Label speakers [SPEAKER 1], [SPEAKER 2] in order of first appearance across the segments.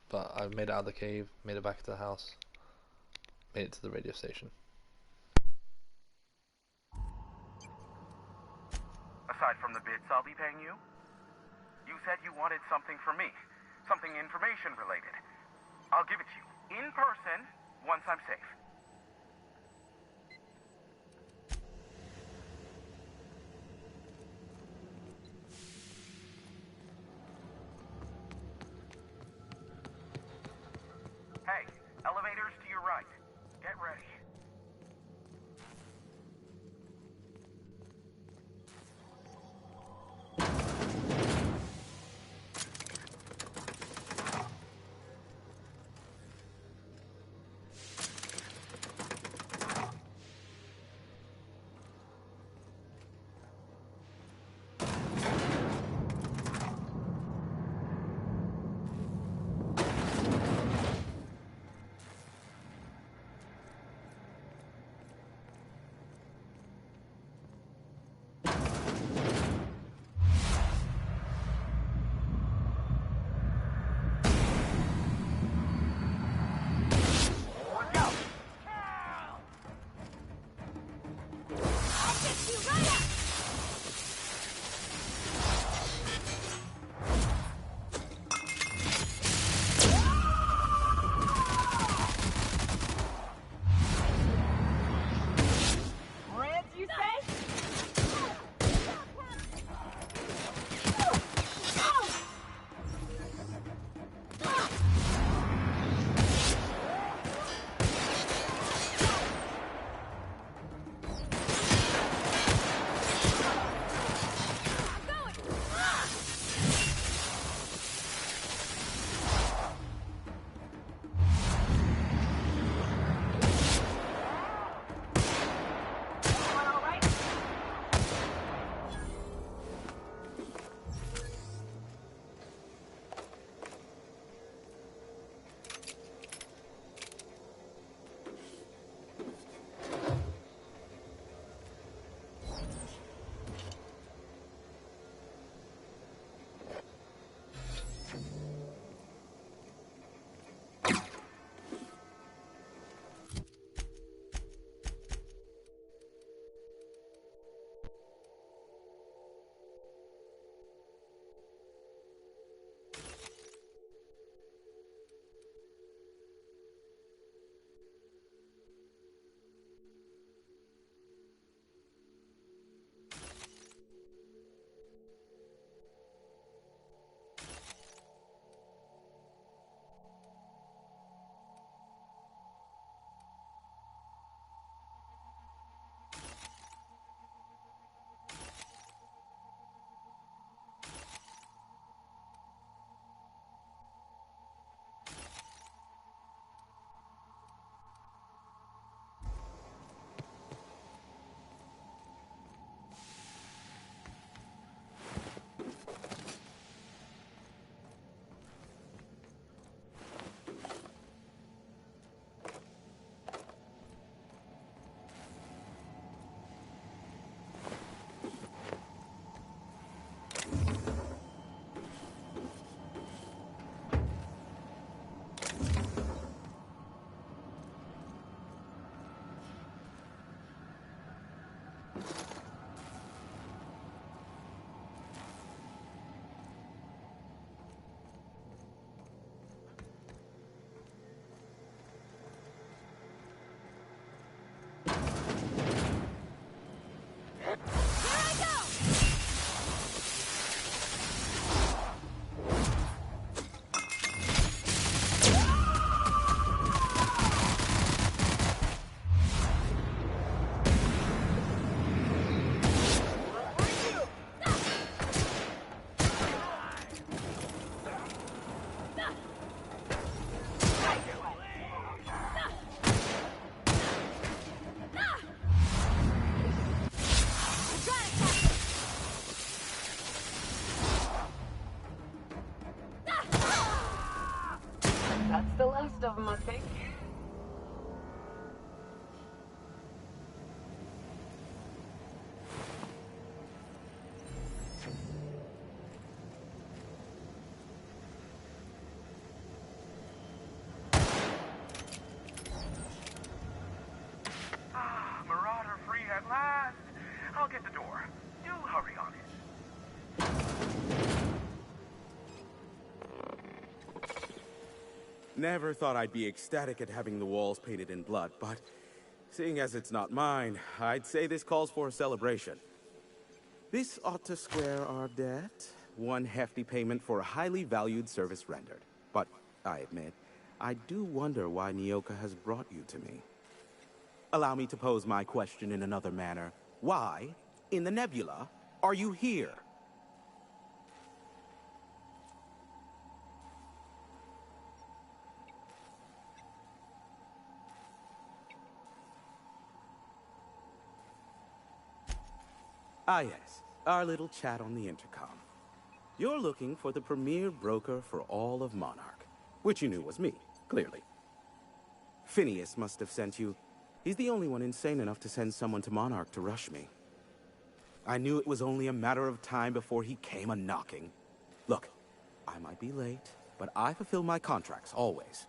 [SPEAKER 1] But I made it out of the cave, made it back to the house, made it to the radio station.
[SPEAKER 2] Aside from the bits I'll be paying you, you said you wanted something from me. Something information related. I'll give it to you in person once I'm safe. Hey, elevators to your right. Get ready.
[SPEAKER 3] That's the last of them, I think.
[SPEAKER 4] Never thought I'd be ecstatic at having the walls painted in blood, but seeing as it's not mine, I'd say this calls for a celebration. This ought to square our debt. One hefty payment for a highly valued service rendered. But I admit, I do wonder why Nyoka has brought you to me. Allow me to pose my question in another manner. Why, in the nebula, are you here? Ah yes, our little chat on the intercom. You're looking for the premier broker for all of Monarch, which you knew was me, clearly. Phineas must have sent you. He's the only one insane enough to send someone to Monarch to rush me. I knew it was only a matter of time before he came a-knocking. Look, I might be late, but I fulfill my contracts, always.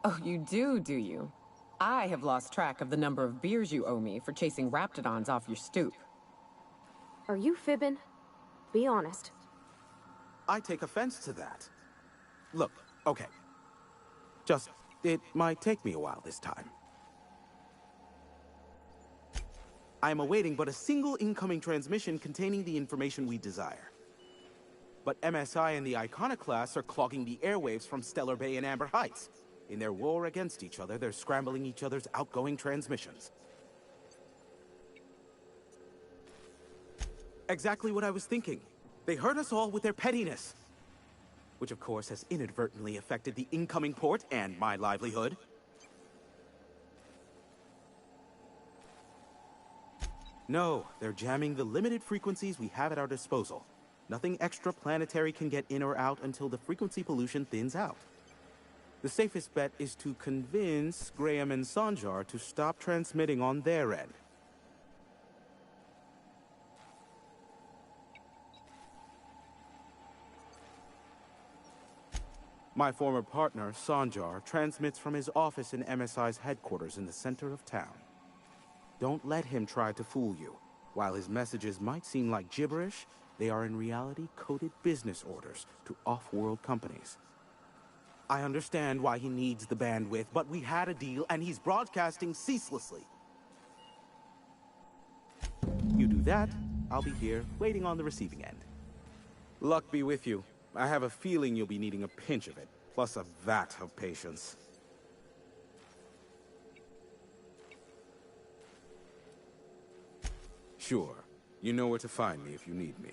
[SPEAKER 5] Oh, you do you? I have lost track of the number of beers you owe me for chasing raptidons off your stoop.
[SPEAKER 6] Are you fibbing? Be honest.
[SPEAKER 4] I take offense to that. Look, okay. It might take me a while this time. I am awaiting but a single incoming transmission containing the information we desire. But MSI and the Iconoclasts are clogging the airwaves from Stellar Bay and Amber Heights. In their war against each other, they're scrambling each other's outgoing transmissions. Exactly what I was thinking. They hurt us all with their pettiness. Which of course has inadvertently affected the incoming port and my livelihood. No, they're jamming the limited frequencies we have at our disposal. Nothing extraplanetary can get in or out until the frequency pollution thins out. The safest bet is to convince Graham and Sanjar to stop transmitting on their end. My former partner, Sanjar, transmits from his office in MSI's headquarters in the center of town. Don't let him try to fool you. While his messages might seem like gibberish, they are in reality coded business orders to off-world companies. I understand why he needs the bandwidth, but we had a deal and he's broadcasting ceaselessly. You do that, I'll be here, waiting on the receiving end. Luck be with you. I have a feeling you'll be needing a pinch of it, plus a vat of patience. Sure. You know where to find me if you need me.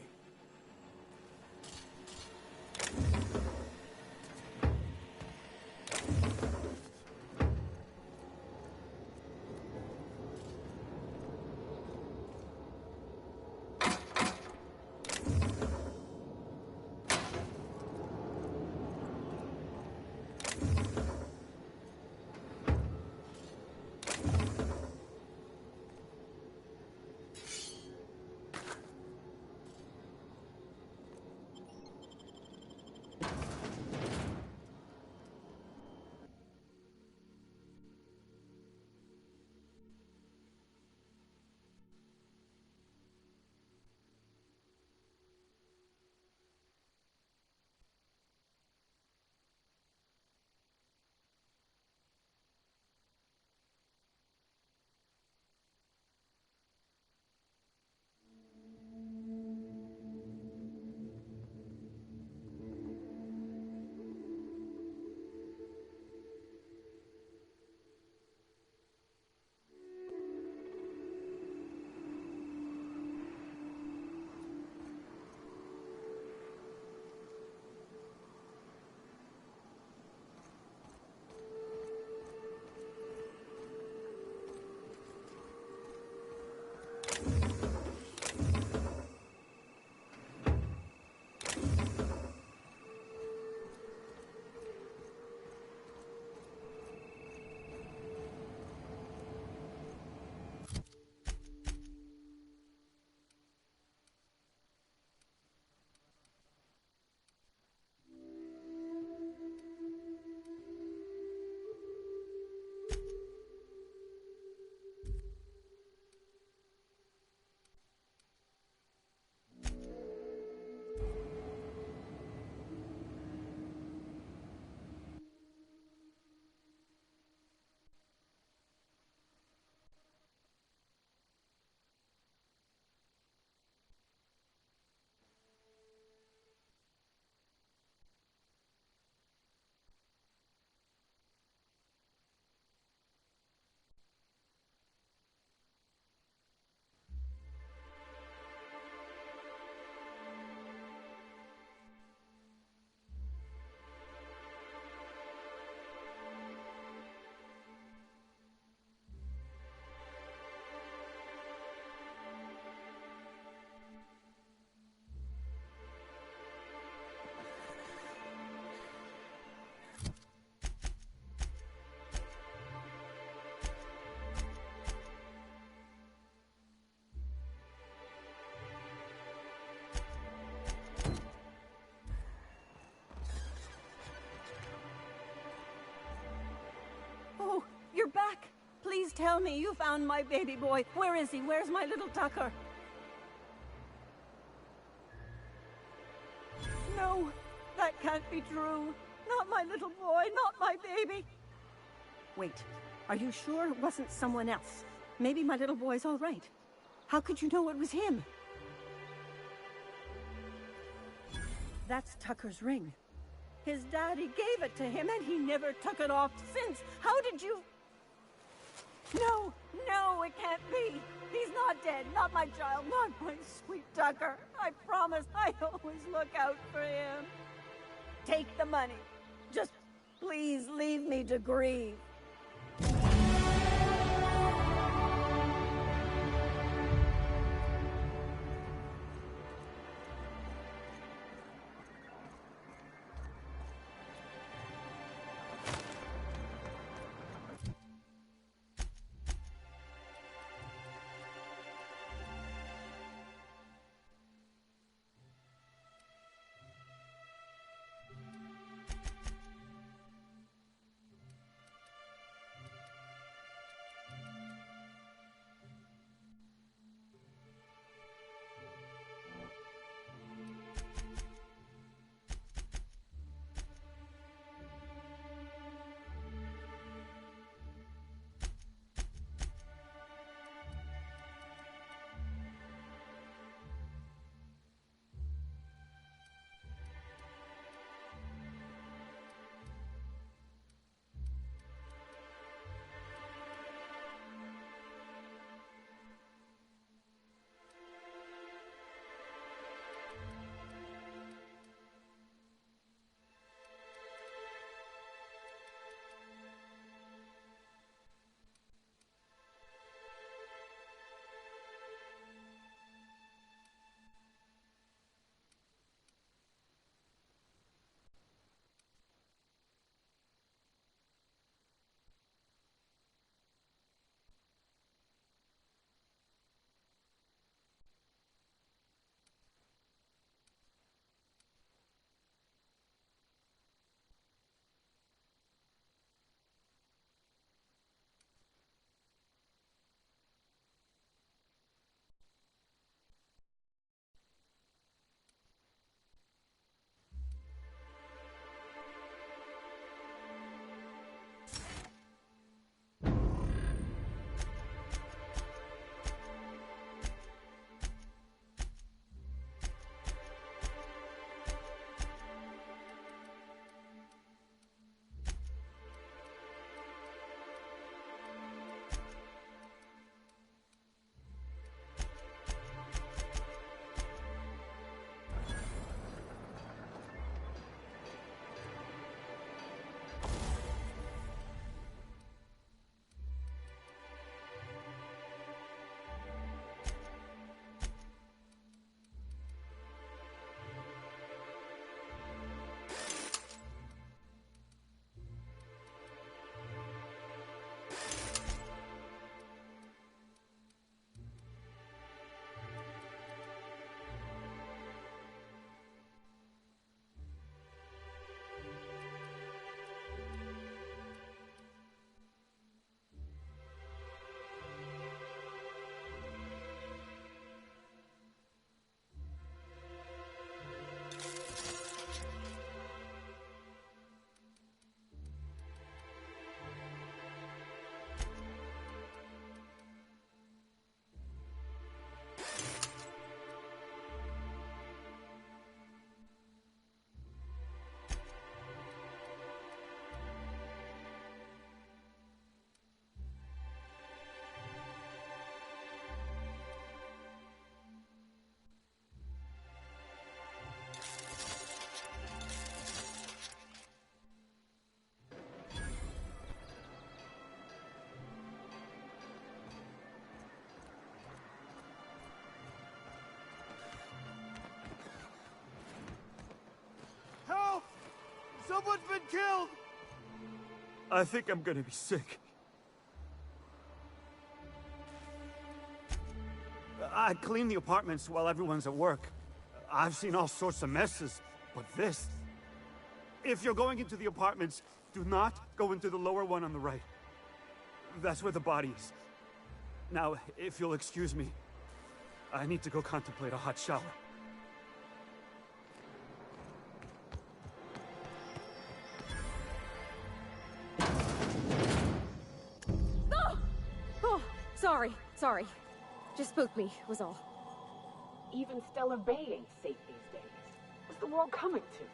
[SPEAKER 7] Please tell me you found my baby boy. Where is he? Where's my little Tucker? No, that can't be true. Not my little boy, not my baby. Wait, are you sure it wasn't someone else? Maybe my little boy's all right. How could you know it was him? That's Tucker's ring. His daddy gave it to him and he never took it off since. How did you... No, no, it can't be. He's not dead. Not my child. Not my sweet Tucker. I promise I always look out for him. Take the money. Just please leave me to grieve.
[SPEAKER 8] Someone's been killed! I think I'm gonna be sick. I clean the apartments while everyone's at work. I've seen all sorts of messes, but this... If you're going into the apartments, do not go into the lower one on the right. That's where the body is. Now, if you'll excuse me, I need to go contemplate a hot shower.
[SPEAKER 6] Oh, sorry. Just spooked me, was all.
[SPEAKER 3] Even Stellar Bay ain't safe these days. What's the world coming to?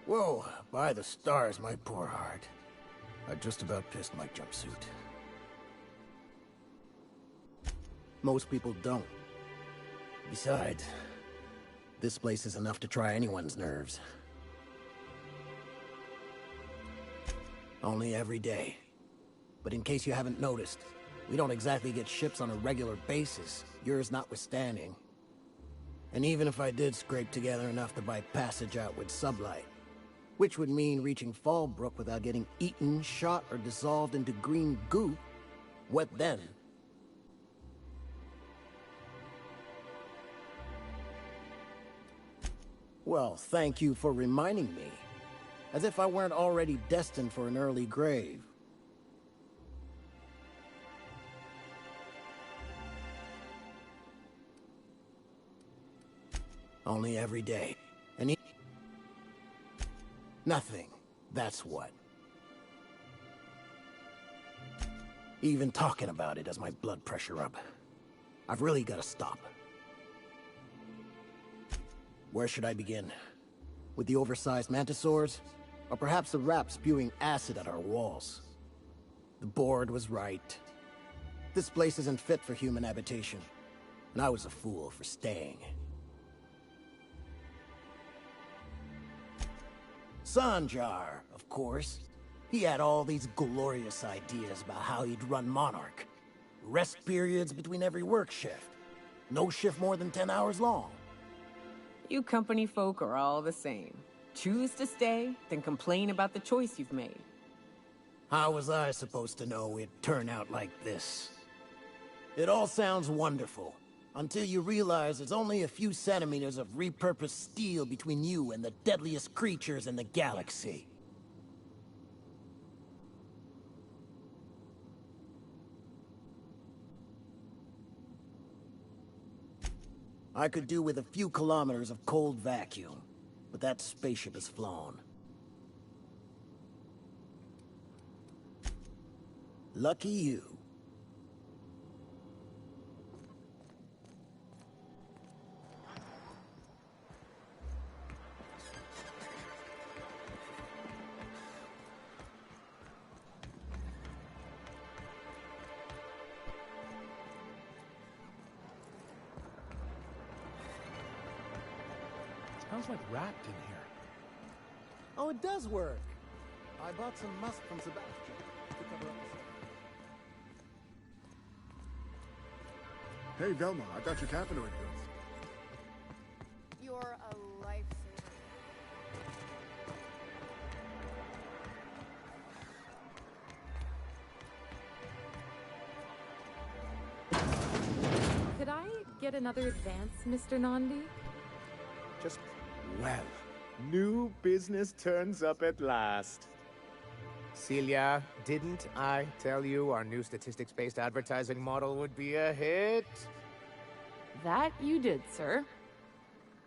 [SPEAKER 9] Whoa, by the stars, my poor heart. I just about pissed my jumpsuit. Most people don't. Besides, this place is enough to try anyone's nerves. Only every day. But in case you haven't noticed, we don't exactly get ships on a regular basis, yours notwithstanding. And even if I did scrape together enough to buy passage out with sublight, which would mean reaching Fallbrook without getting eaten, shot, or dissolved into green goo, what then? Well, thank you for reminding me. As if I weren't already destined for an early grave. Only every day. And nothing. That's what. Even talking about it has my blood pressure up. I've really got to stop. Where should I begin? With the oversized mantisaurs? Or perhaps the rat spewing acid at our walls? The board was right. This place isn't fit for human habitation. And I was a fool for staying. Sanjar, of course. He had all these glorious ideas about how he'd run Monarch. Rest periods between every work shift. No shift more than 10 hours long.
[SPEAKER 5] You company folk are all the same. Choose to stay, then complain about the choice you've made.
[SPEAKER 9] How was I supposed to know it'd turn out like this? It all sounds wonderful, until you realize there's only a few centimeters of repurposed steel between you and the deadliest creatures in the galaxy. I could do with a few kilometers of cold vacuum, but that spaceship is flown. Lucky you.
[SPEAKER 10] Smells like wrapped in here.
[SPEAKER 9] Oh, it does work. I bought some musk from Sebastian to cover up the...
[SPEAKER 10] Hey, Velma, I got your caffeinoid pills.
[SPEAKER 11] You're a lifesaver.
[SPEAKER 12] I get another advance, Mr. Nandi?
[SPEAKER 13] Just, well, new business turns up at last. Celia, didn't I tell you our new statistics-based advertising model would be a hit?
[SPEAKER 12] That you did, sir.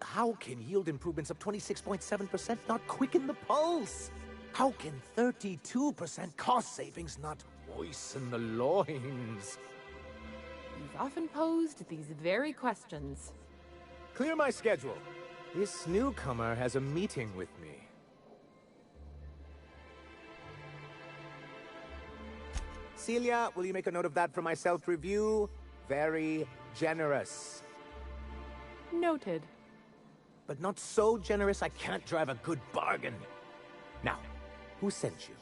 [SPEAKER 13] How can yield improvements of 26.7% not quicken the pulse? How can 32% cost savings not moisten the loins?
[SPEAKER 12] You've often posed these very questions.
[SPEAKER 13] Clear my schedule. This newcomer has a meeting with me. Celia, will you make a note of that for my self-review? Very generous.
[SPEAKER 12] Noted.
[SPEAKER 13] But not so generous I can't drive a good bargain. Now, who sent you?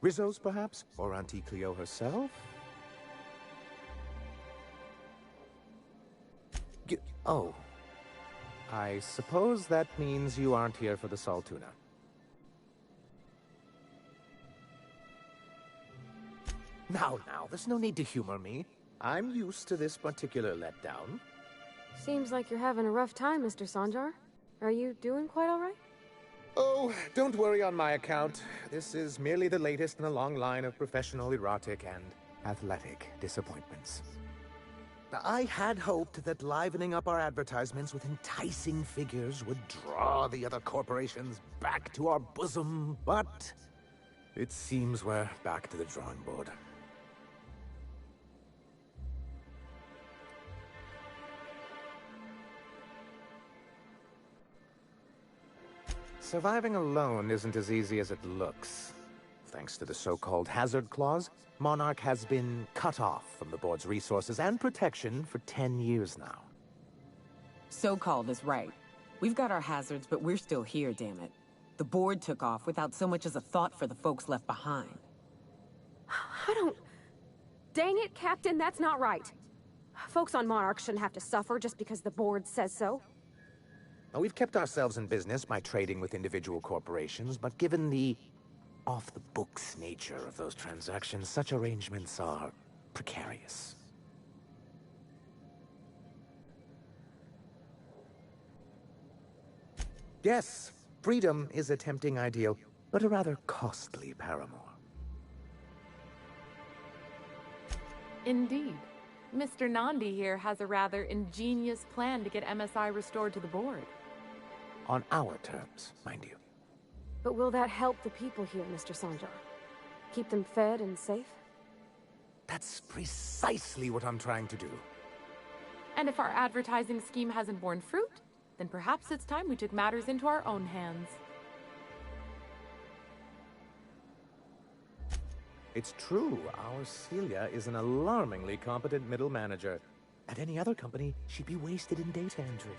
[SPEAKER 13] Rizzo's, perhaps? Or Auntie Cleo herself? Oh. I suppose that means you aren't here for the Saltuna. Now, there's no need to humor me. I'm used to this particular letdown.
[SPEAKER 6] Seems like you're having a rough time, Mr. Sanjar. Are you doing quite all right?
[SPEAKER 13] Oh, don't worry on my account. This is merely the latest in a long line of professional erotic and athletic disappointments. I had hoped that livening up our advertisements with enticing figures would draw the other corporations back to our bosom, but it seems we're back to the drawing board. Surviving alone isn't as easy as it looks. Thanks to the so-called hazard clause, Monarch has been cut off from the board's resources and protection for 10 years now.
[SPEAKER 5] So-called is right. We've got our hazards, but we're still here, damn it. The board took off without so much as a thought for the folks left behind.
[SPEAKER 6] I don't... Dang it, Captain, that's not right. Folks on Monarch shouldn't have to suffer just because the board says so.
[SPEAKER 13] Now, we've kept ourselves in business by trading with individual corporations, but given the off-the-books nature of those transactions, such arrangements are precarious. Yes, freedom is a tempting ideal, but a rather costly paramour.
[SPEAKER 12] Indeed. Mr. Nandi here has a rather ingenious plan to get MSI restored to the board.
[SPEAKER 13] On our terms, mind you.
[SPEAKER 6] But will that help the people here, Mr. Sanjar? Keep them fed and safe?
[SPEAKER 13] That's precisely what I'm trying to do.
[SPEAKER 12] And if our advertising scheme hasn't borne fruit, then perhaps it's time we took matters into our own hands.
[SPEAKER 13] It's true, our Celia is an alarmingly competent middle manager. At any other company, she'd be wasted in data entry.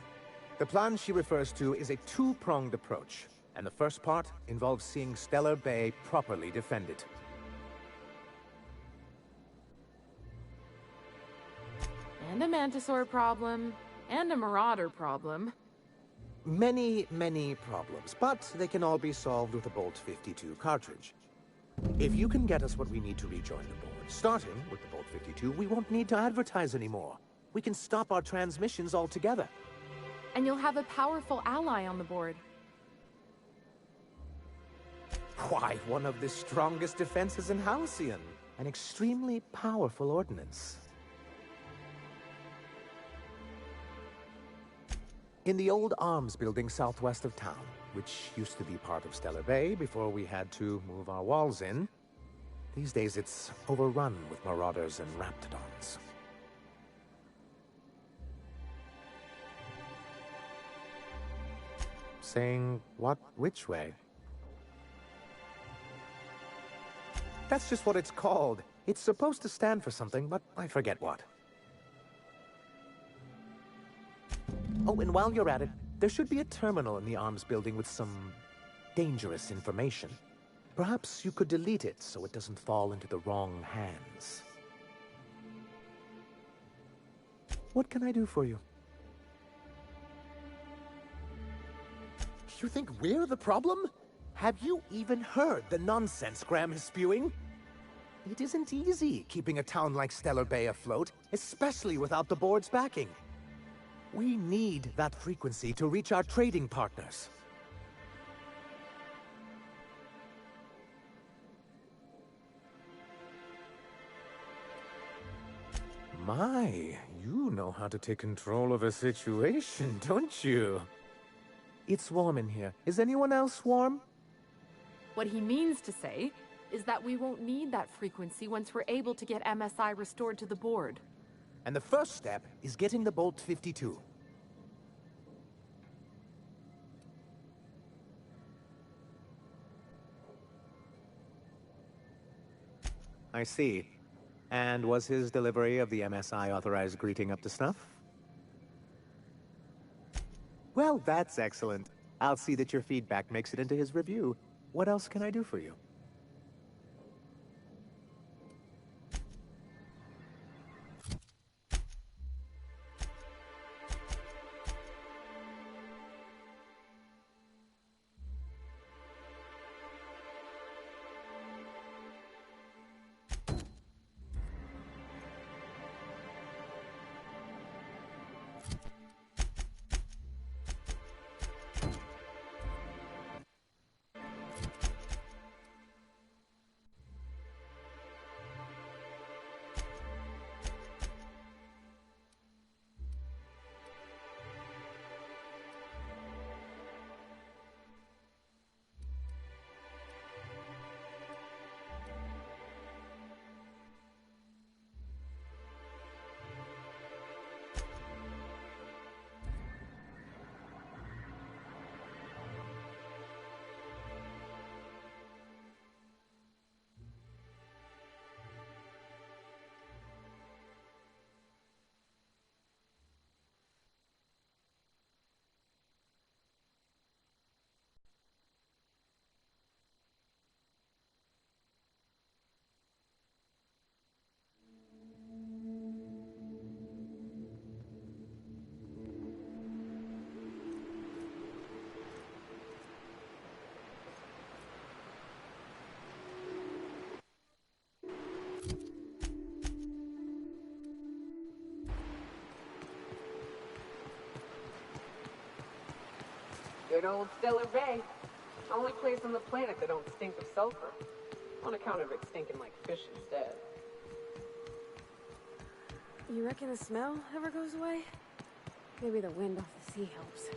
[SPEAKER 13] The plan she refers to is a two-pronged approach, and the first part involves seeing Stellar Bay properly defended.
[SPEAKER 12] And a Mantisaur problem, and a Marauder problem.
[SPEAKER 13] Many, many problems, but they can all be solved with a Bolt 52 cartridge. If you can get us what we need to rejoin the board, starting with the Bolt 52, we won't need to advertise anymore. We can stop our transmissions altogether.
[SPEAKER 12] And you'll have a powerful ally on the board.
[SPEAKER 13] Why, one of the strongest defenses in Halcyon. An extremely powerful ordnance. In the old arms building southwest of town, which used to be part of Stellar Bay before we had to move our walls in, these days it's overrun with marauders and raptidons. Saying what? Which way? That's just what it's called. It's supposed to stand for something, but I forget what. Oh, and while you're at it, there should be a terminal in the arms building with some dangerous information. Perhaps you could delete it so it doesn't fall into the wrong hands. What can I do for you? You think we're the problem? Have you even heard the nonsense Graham is spewing? It isn't easy keeping a town like Stellar Bay afloat, especially without the board's backing. We need that frequency to reach our trading partners. My, you know how to take control of a situation, don't you? It's warm in here. Is anyone else warm?
[SPEAKER 12] What he means to say is that we won't need that frequency once we're able to get MSI restored to the board.
[SPEAKER 13] And the first step is getting the Bolt 52. I see. And was his delivery of the MSI authorized greeting up to snuff? Well, that's excellent. I'll see that your feedback makes it into his review. What else can I do for you?
[SPEAKER 3] Good old Stellar Bay. Only place on the planet that don't stink of sulfur. On account of it stinking like fish instead.
[SPEAKER 6] You reckon the smell ever goes away? Maybe the wind off the sea helps.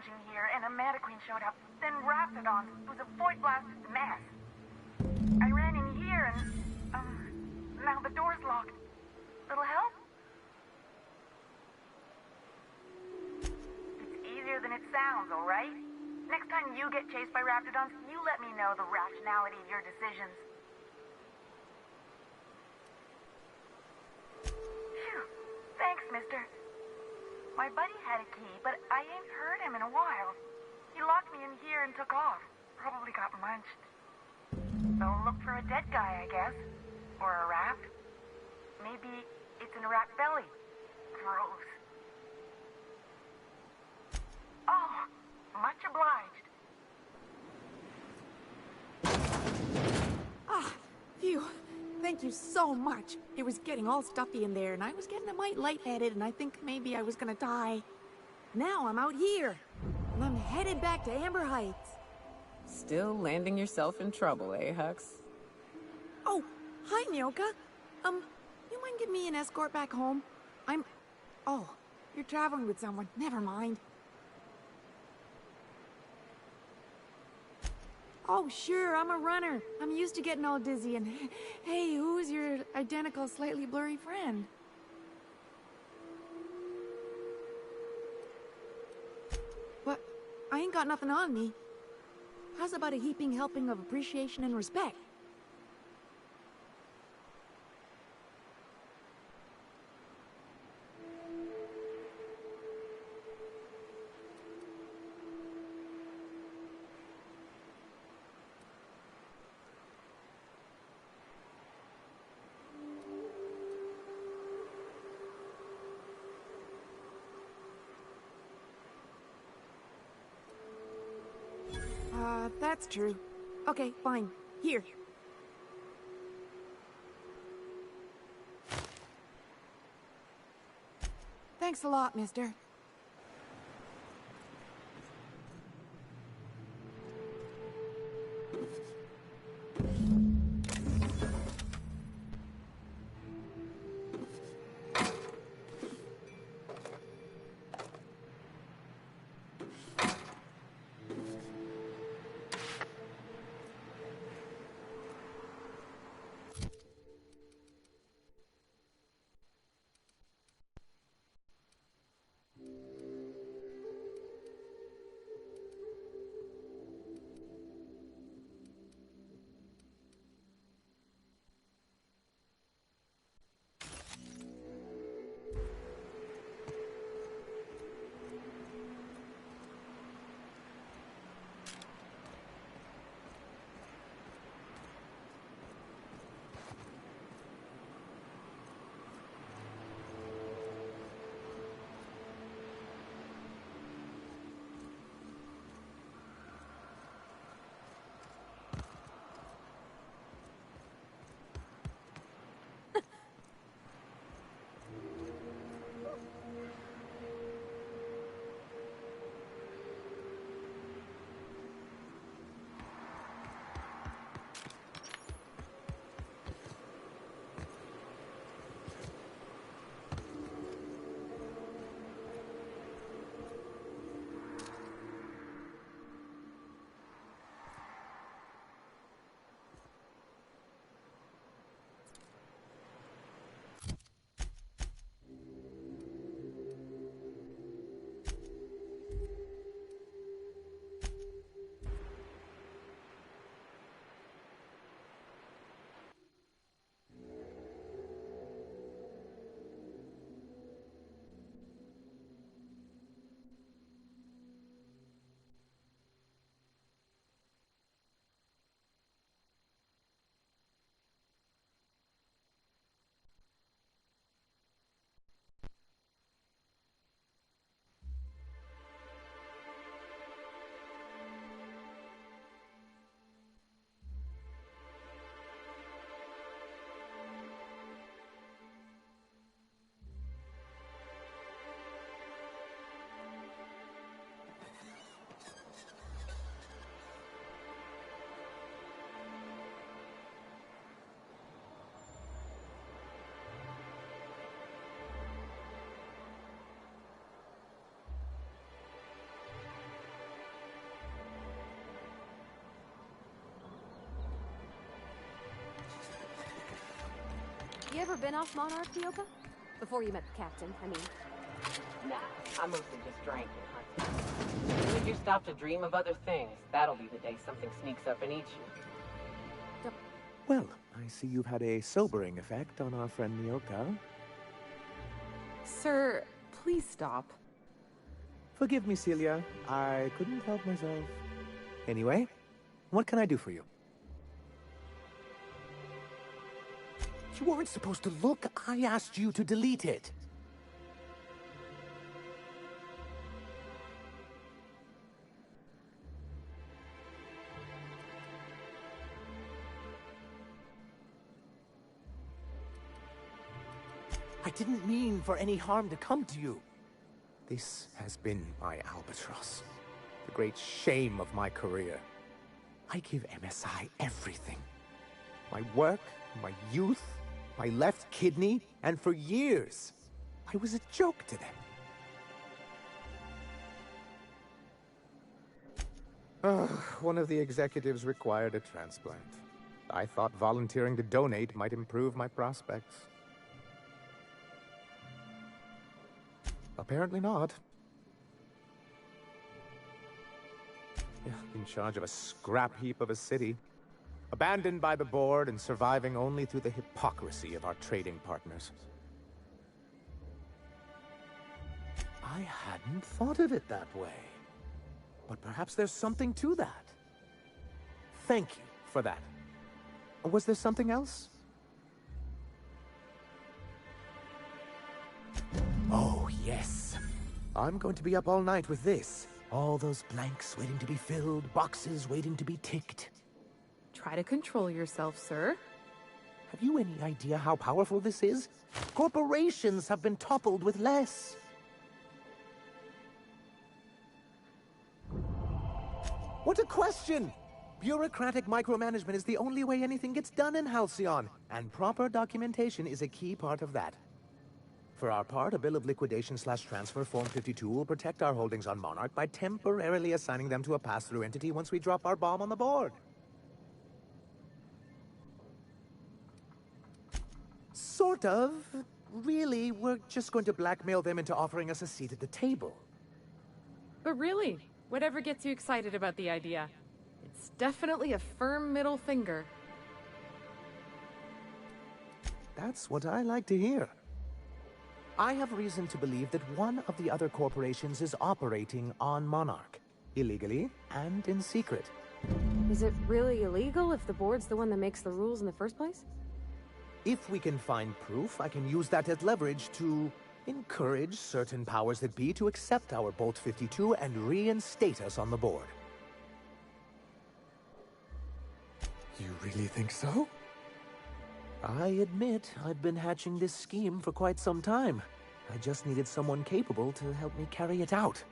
[SPEAKER 14] scavenging here, and a Meta Queen showed up. Then Raptidons. It was a void-blasted mess. I ran in here and, now the door's locked. Little help? It's easier than it sounds, alright? Next time you get chased by Raptidons, you let me know the rationality of your decisions. Phew. Thanks, mister. My buddy had a key, but I ain't heard him in a while. He locked me in here and took off. Probably got munched. So look for a dead guy, I guess. Or a rat. Maybe it's in a rat belly. Gross. Oh, much obliged.
[SPEAKER 15] Ah, phew. Thank you so much. It was getting all stuffy in there, and I was getting a mite lightheaded, and I think maybe I was gonna die. Now I'm out here, and I'm headed back to Amber Heights.
[SPEAKER 5] Still landing yourself in trouble, eh, Hux?
[SPEAKER 15] Oh, hi, Myoka. You mind giving me an escort back home? Oh, you're traveling with someone. Never mind. Oh, sure, I'm a runner. I'm used to getting all dizzy, and hey, who's your identical, slightly blurry friend? What? I ain't got nothing on me. How's about a heaping helping of appreciation and respect? That's true. Okay, fine. Here. Thanks a lot, mister.
[SPEAKER 6] ever been off Monarch, Yoka? Before you met the captain, I mean.
[SPEAKER 3] Nah, I mostly just drank and hunted. As soon as you stop to dream of other things, that'll be the day something sneaks up and eats you.
[SPEAKER 13] Well, I see you've had a sobering effect on our friend Nyoka.
[SPEAKER 12] Sir, please stop.
[SPEAKER 13] Forgive me, Celia. I couldn't help myself. Anyway, what can I do for you? You weren't supposed to look. I asked you to delete it. I didn't mean for any harm to come to you. This has been my albatross. The great shame of my career. I give MSI everything. My work, my youth, my left kidney, and for years, I was a joke to them. One of the executives required a transplant. I thought volunteering to donate might improve my prospects. Apparently not. Yeah, in charge of a scrap heap of a city. Abandoned by the board and surviving only through the hypocrisy of our trading partners. I hadn't thought of it that way. But perhaps there's something to that. Thank you for that. Was there something else? Oh, yes. I'm going to be up all night with this. All those blanks waiting to be filled, boxes waiting to be ticked.
[SPEAKER 12] Try to control yourself, sir.
[SPEAKER 13] Have you any idea how powerful this is? Corporations have been toppled with less. What a question! Bureaucratic micromanagement is the only way anything gets done in Halcyon, and proper documentation is a key part of that. For our part, a bill of liquidation/transfer Form 52 will protect our holdings on Monarch by temporarily assigning them to a pass-through entity once we drop our bomb on the board. Sort of. Really, we're just going to blackmail them into offering us a seat at the table.
[SPEAKER 12] But really, whatever gets you excited about the idea. It's definitely a firm middle finger.
[SPEAKER 13] That's what I like to hear. I have reason to believe that one of the other corporations is operating on Monarch. Illegally and in secret.
[SPEAKER 6] Is it really illegal if the board's the one that makes the rules in the first place?
[SPEAKER 13] If we can find proof, I can use that as leverage to encourage certain powers that be to accept our Bolt 52 and reinstate us on the board. You really think so? I admit I've been hatching this scheme for quite some time. I just needed someone capable to help me carry it out.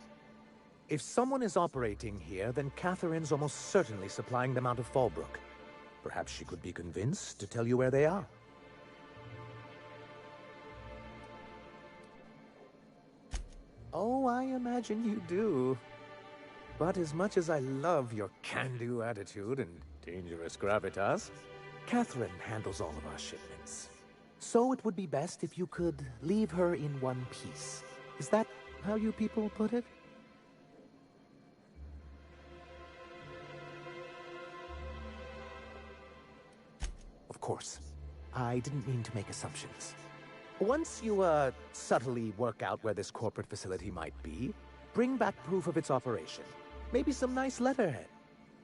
[SPEAKER 13] If someone is operating here, then Catherine's almost certainly supplying them out of Fallbrook. Perhaps she could be convinced to tell you where they are. Oh, I imagine you do. But as much as I love your can-do attitude and dangerous gravitas, Catherine handles all of our shipments. So it would be best if you could leave her in one piece. Is that how you people put it? Of course. I didn't mean to make assumptions. Once you, subtly work out where this corporate facility might be, bring back proof of its operation. Maybe some nice letterhead.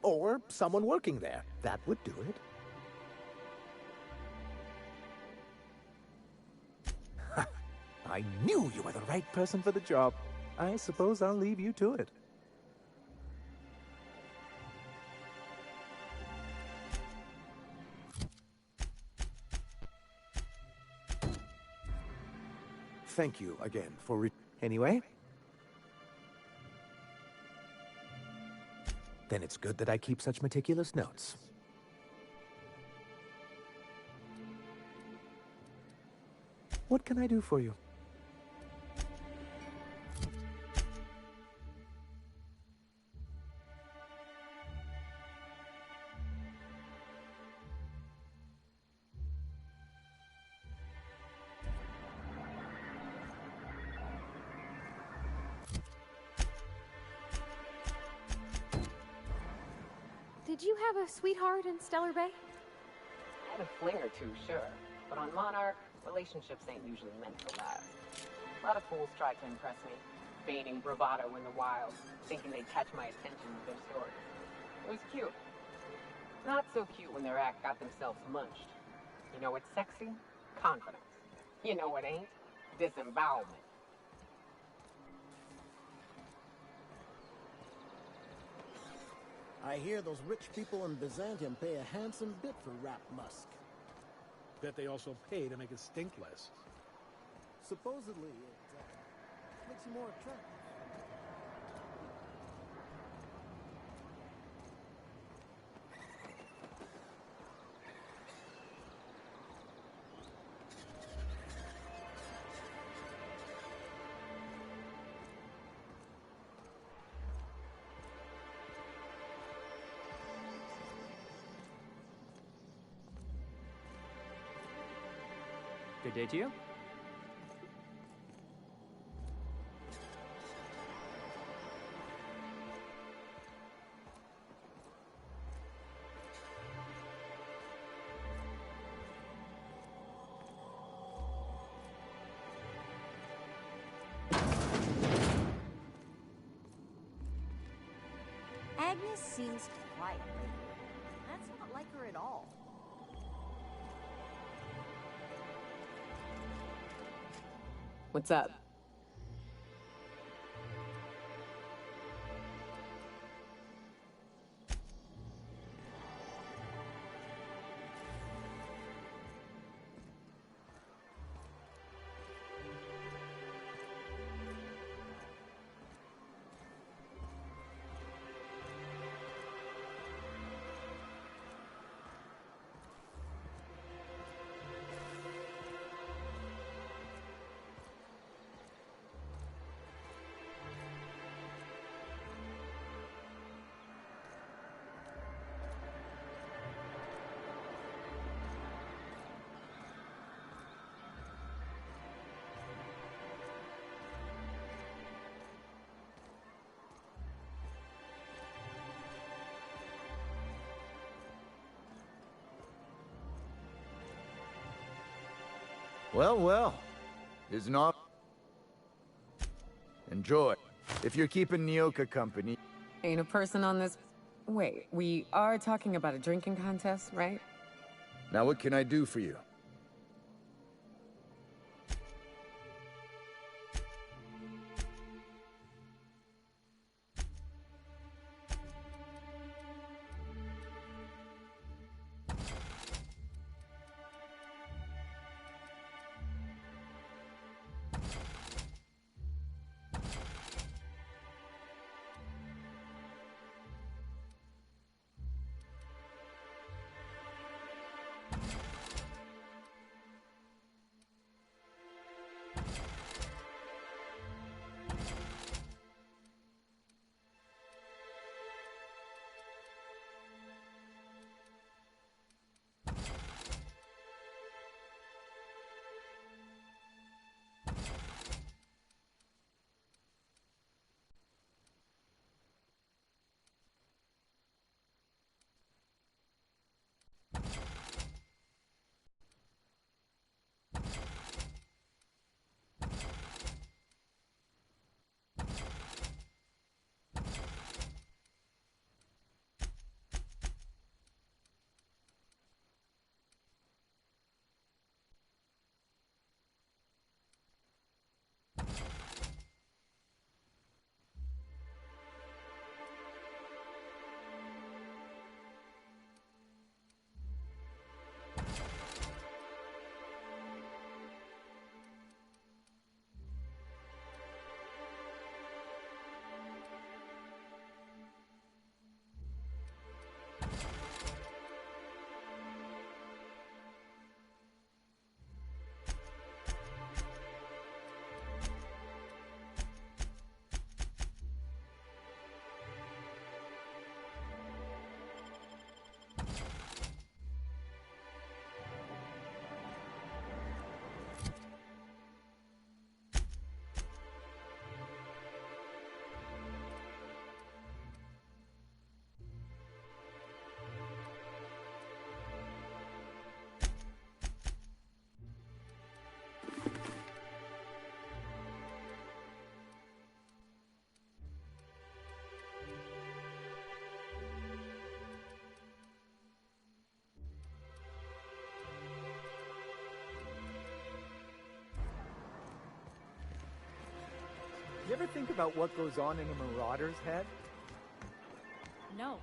[SPEAKER 13] Or someone working there. That would do it. I knew you were the right person for the job. I suppose I'll leave you to it. Thank you again for Anyway? Then it's good that I keep such meticulous notes. What can I do for you?
[SPEAKER 6] did you have a sweetheart in Stellar Bay?
[SPEAKER 3] I had a fling or two, sure. But on Monarch, relationships ain't usually meant to last. A lot of fools tried to impress me, feigning bravado in the wild, thinking they'd catch my attention with their stories. It was cute. Not so cute when their act got themselves munched. You know what's sexy? Confidence. You know what ain't? Disembowelment.
[SPEAKER 9] I hear those rich people in Byzantium pay a handsome bit for rap musk.
[SPEAKER 10] Bet they also pay to make it stink less.
[SPEAKER 9] Supposedly, it makes you more attractive.
[SPEAKER 16] Good day to you.
[SPEAKER 11] Agnes seems quiet lately. That's not like her at all.
[SPEAKER 5] What's up?
[SPEAKER 17] Well, well. Is not. Enjoy. If you're keeping Nyoka company.
[SPEAKER 5] Ain't a person on this... Wait, we are talking about a drinking contest, right?
[SPEAKER 17] Now what can I do for you?
[SPEAKER 18] ever think about what goes on in a marauder's head?
[SPEAKER 11] No.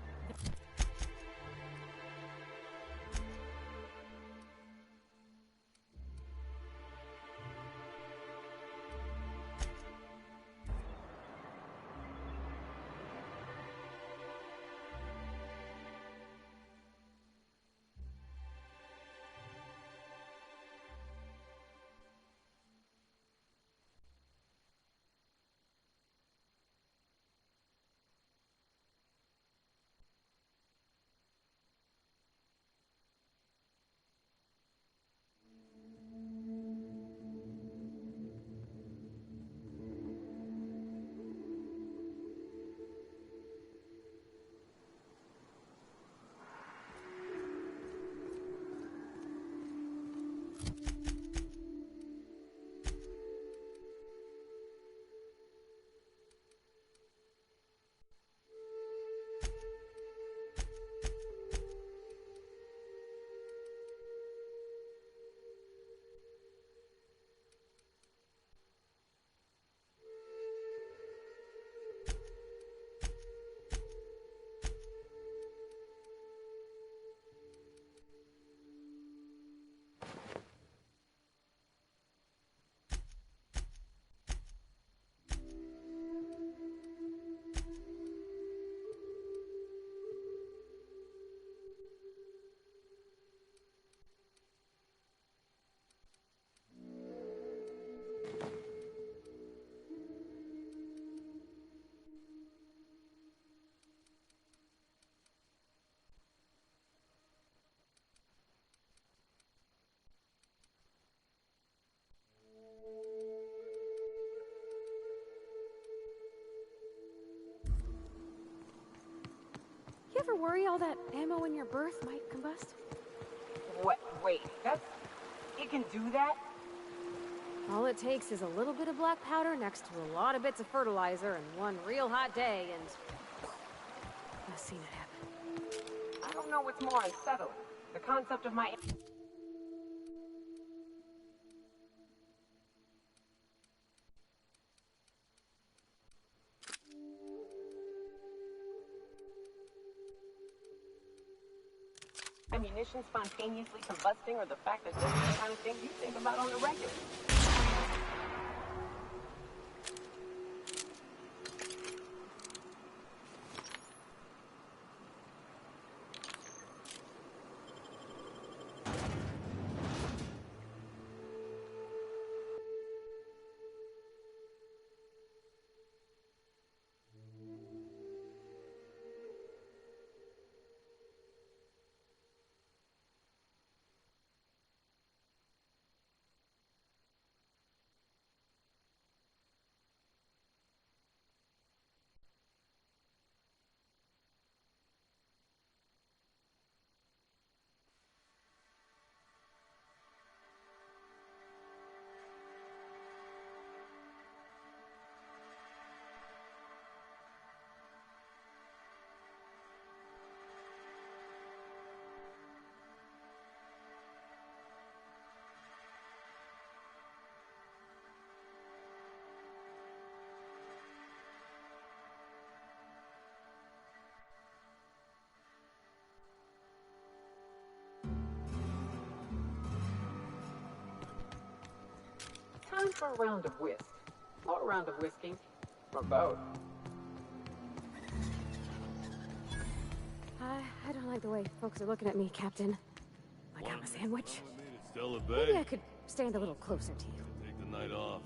[SPEAKER 11] You ever worry all that ammo in your berth might combust?
[SPEAKER 3] What? Wait, that's... It can do that?
[SPEAKER 6] All it takes is a little bit of black powder next to a lot of bits of fertilizer and one real hot day, and I've seen it happen.
[SPEAKER 3] I don't know what's more unsettling. The concept of my... ammunition spontaneously combusting, or the fact that this is the kind of thing you think about on the regular. Time for a round of whisk. Or a round of whiskey. Or both.
[SPEAKER 6] I don't like the way folks are looking at me, Captain. Like I'm a sandwich.
[SPEAKER 19] Stella Bay.
[SPEAKER 6] Maybe I could stand a little closer to you.
[SPEAKER 19] Take the night off.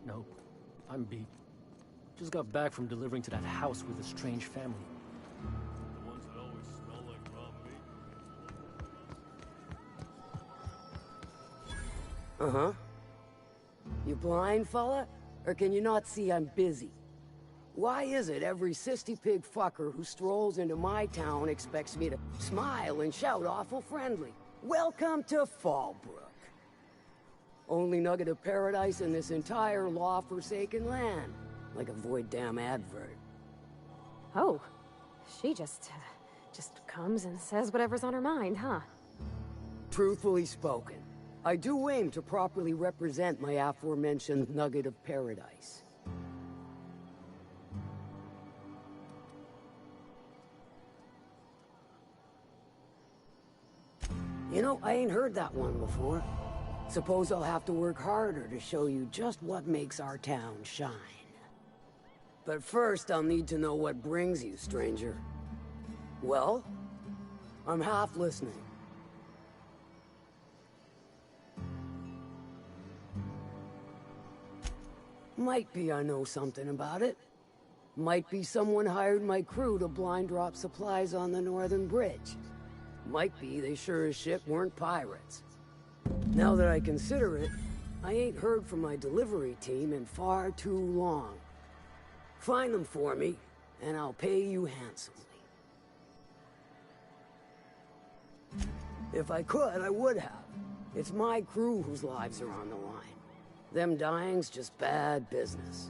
[SPEAKER 16] No, I'm beat. Just got back from delivering to that house with a strange family.
[SPEAKER 19] The ones that always smell like raw meat.
[SPEAKER 20] Uh-huh. You blind, fella? Or can you not see I'm busy? Why is it every sissy pig fucker who strolls into my town expects me to smile and shout awful friendly? Welcome to Fallbrook. Only nugget of paradise in this entire law-forsaken land. Like a void damn advert.
[SPEAKER 6] Oh, she just Just comes and says whatever's on her mind, huh?
[SPEAKER 20] Truthfully spoken, I do aim to properly represent my aforementioned nugget of paradise. You know, I ain't heard that one before. Suppose I'll have to work harder to show you just what makes our town shine. But first, I'll need to know what brings you, stranger. Well, I'm half listening. Might be I know something about it. Might be someone hired my crew to blind drop supplies on the northern bridge. Might be they sure as shit weren't pirates. Now that I consider it, I ain't heard from my delivery team in far too long. Find them for me, and I'll pay you handsomely. If I could, I would have. It's my crew whose lives are on the line. Them dying's just bad business.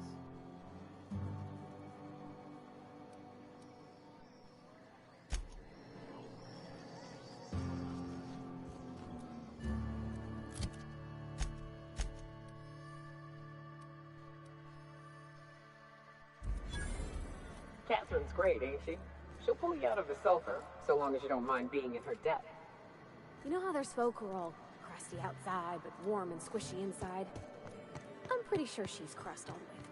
[SPEAKER 3] Catherine's great, ain't she? She'll pull you out of the sulfur, so long as you don't mind being in her debt.
[SPEAKER 6] You know how there's folk who are all crusty outside, but warm and squishy inside? I'm pretty sure she's crust all the way through.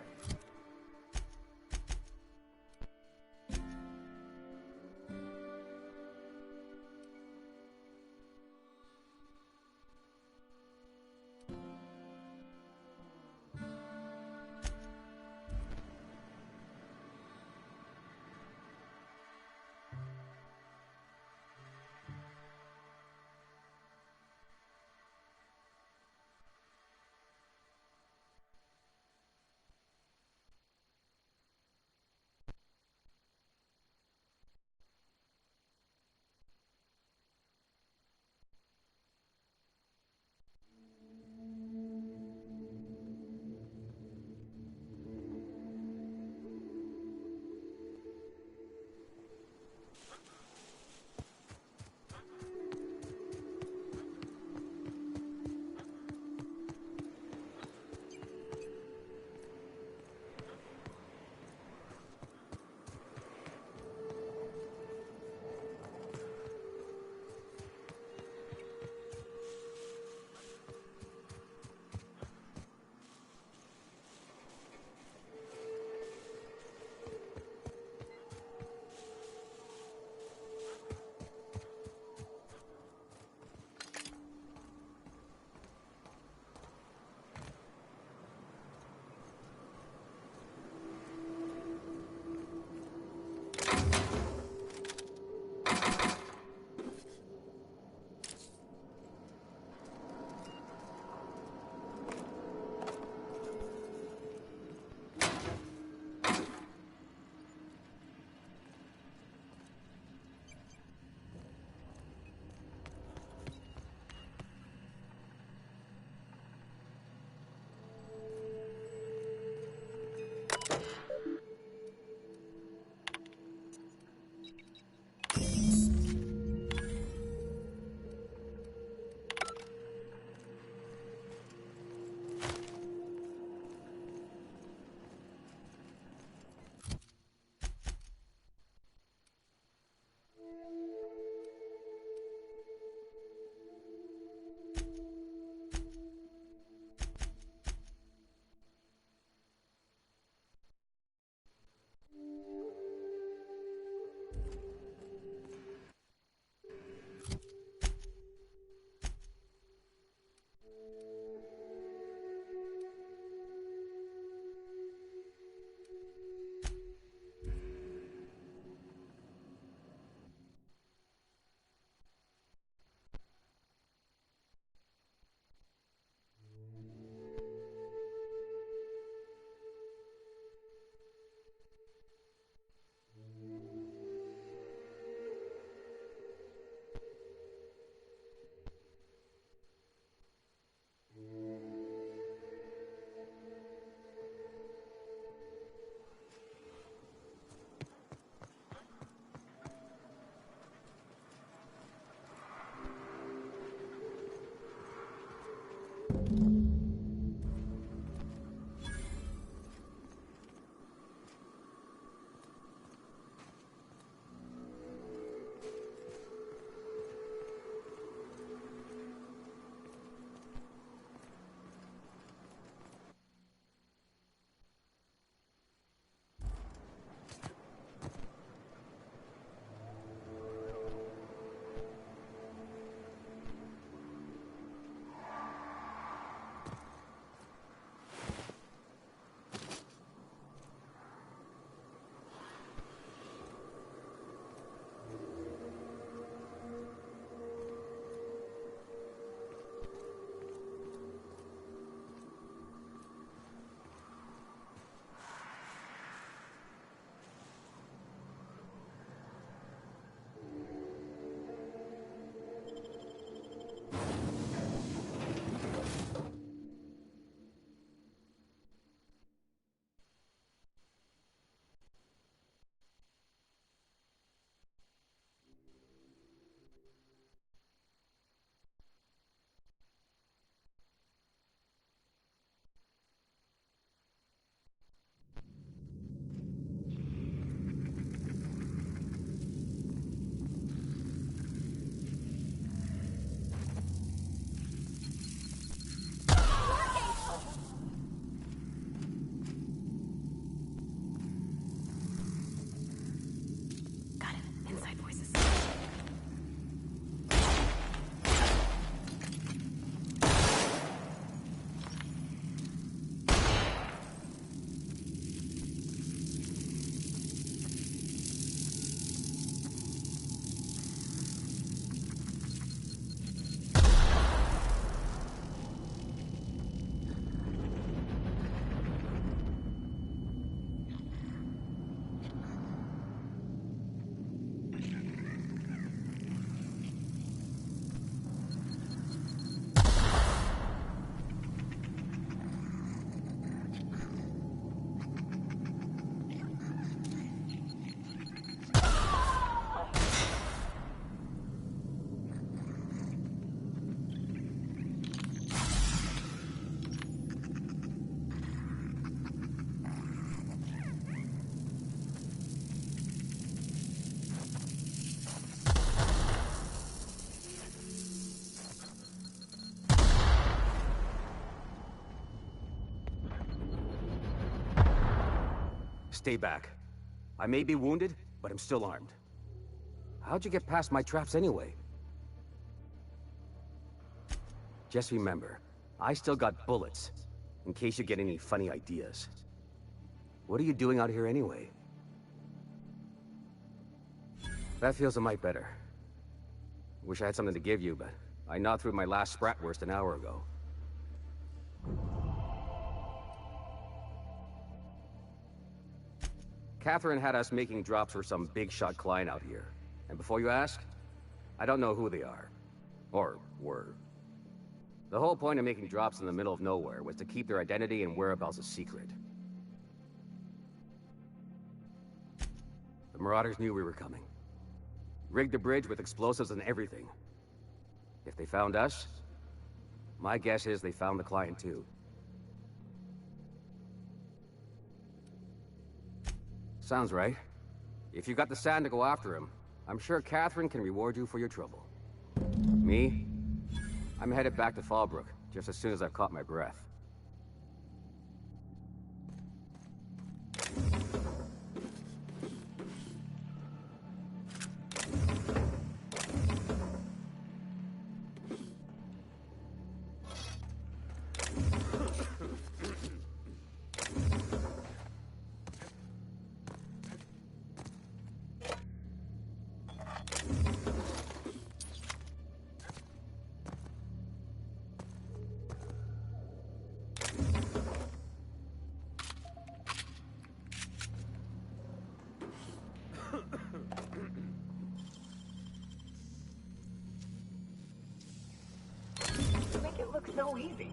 [SPEAKER 21] Stay back. I may be wounded, but I'm still armed. How'd you get past my traps anyway? Just remember, I still got bullets, in case you get any funny ideas. What are you doing out here anyway? That feels a mite better. Wish I had something to give you, but I gnawed through my last Spratwurst an hour ago. Catherine had us making drops for some big-shot client out here. And before you ask, I don't know who they are. Or were. The whole point of making drops in the middle of nowhere was to keep their identity and whereabouts a secret. The Marauders knew we were coming. Rigged the bridge with explosives and everything. If they found us, my guess is they found the client too. Sounds right. If you got the sand to go after him, I'm sure Catherine can reward you for your trouble. Me? I'm headed back to Fallbrook, just as soon as I've caught my breath.
[SPEAKER 3] Make it look so easy.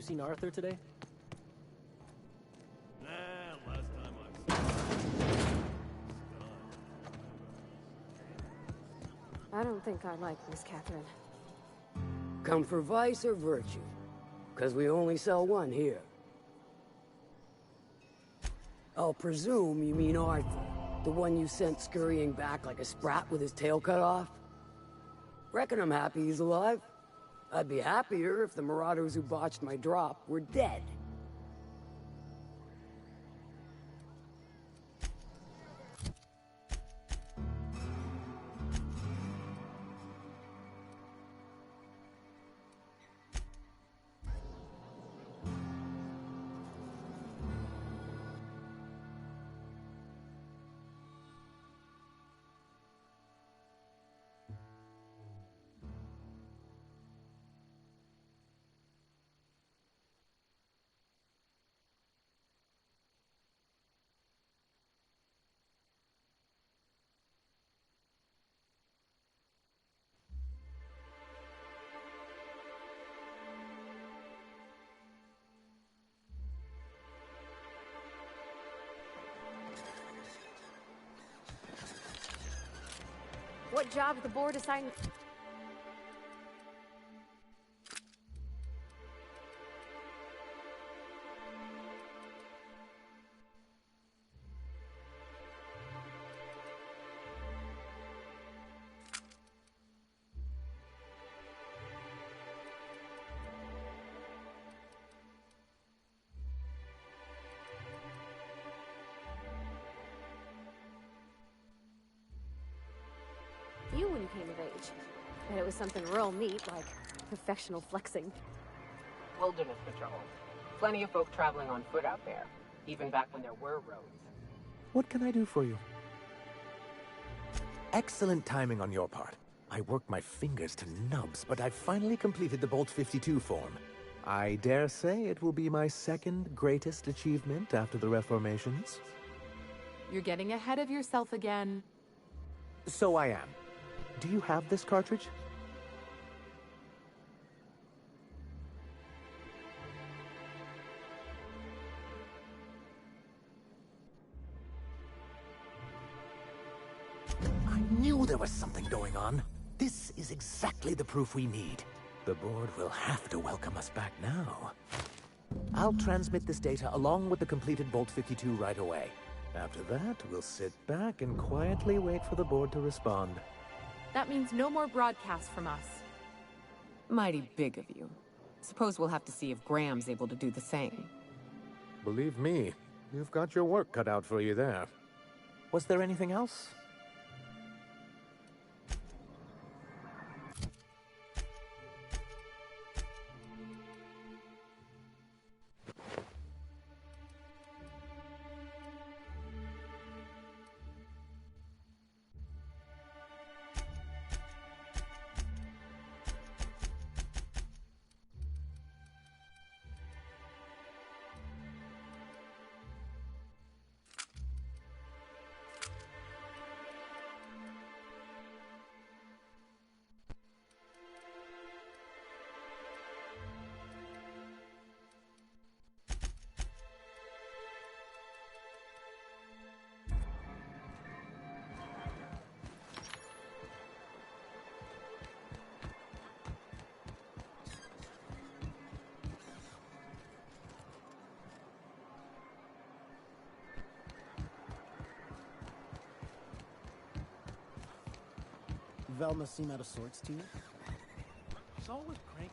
[SPEAKER 16] seen Arthur today?
[SPEAKER 19] Nah, last time I saw
[SPEAKER 6] I don't think I like Miss Catherine.
[SPEAKER 20] Come for vice or virtue? Because we only sell one here. I'll presume you mean Arthur, the one you sent scurrying back like a sprat with his tail cut off? Reckon I'm happy he's alive. I'd be happier if the marauders who botched my drop were dead.
[SPEAKER 6] What job did the board assign? You when you came of age. And it was something real neat, like professional flexing.
[SPEAKER 3] Wilderness patrol. Plenty of folk traveling on foot out there, even back when there were roads.
[SPEAKER 13] What can I do for you? Excellent timing on your part. I worked my fingers to nubs, but I finally completed the Bolt 52 form. I dare say it will be my second greatest achievement after the reformations.
[SPEAKER 12] You're getting ahead of yourself again.
[SPEAKER 13] So I am. Do you have this cartridge? I knew there was something going on. This is exactly the proof we need. The board will have to welcome us back now. I'll transmit this data along with the completed Bolt 52 right away. After that, we'll sit back and quietly wait for the board to respond.
[SPEAKER 12] That means no more broadcasts from us.
[SPEAKER 5] Mighty big of you. Suppose we'll have to see if Graham's able to do the same.
[SPEAKER 13] Believe me, you've got your work cut out for you there. Was there anything else?
[SPEAKER 9] Velma seem out of sorts to you?
[SPEAKER 10] She's always cranky.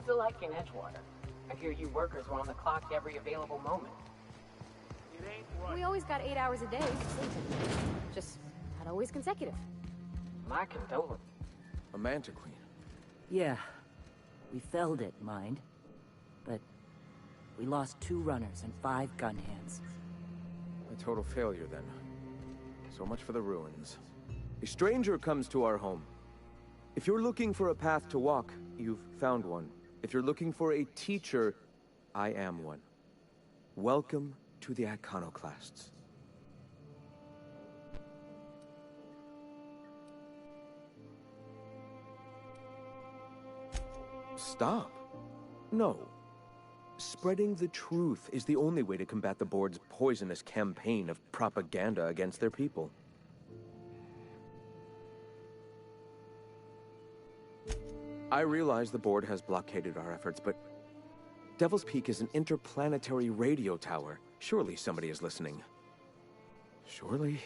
[SPEAKER 3] What's it like in Edgewater? I hear you workers were on the clock every available moment.
[SPEAKER 6] We always got 8 hours a day sleeping. Just not always consecutive.
[SPEAKER 3] My condolences.
[SPEAKER 1] A Manta Queen.
[SPEAKER 22] Yeah. We felled it, mind. But we lost 2 runners and 5 gun hands.
[SPEAKER 1] A total failure, then. So much for the ruins. A stranger comes to our home. If you're looking for a path to walk, you've found one. If you're looking for a teacher, I am one. Welcome to the Iconoclasts. Stop. No. Spreading the truth is the only way to combat the board's poisonous campaign of propaganda against their people. I realize the board has blockaded our efforts, but Devil's Peak is an interplanetary radio tower. Surely somebody is listening. Surely?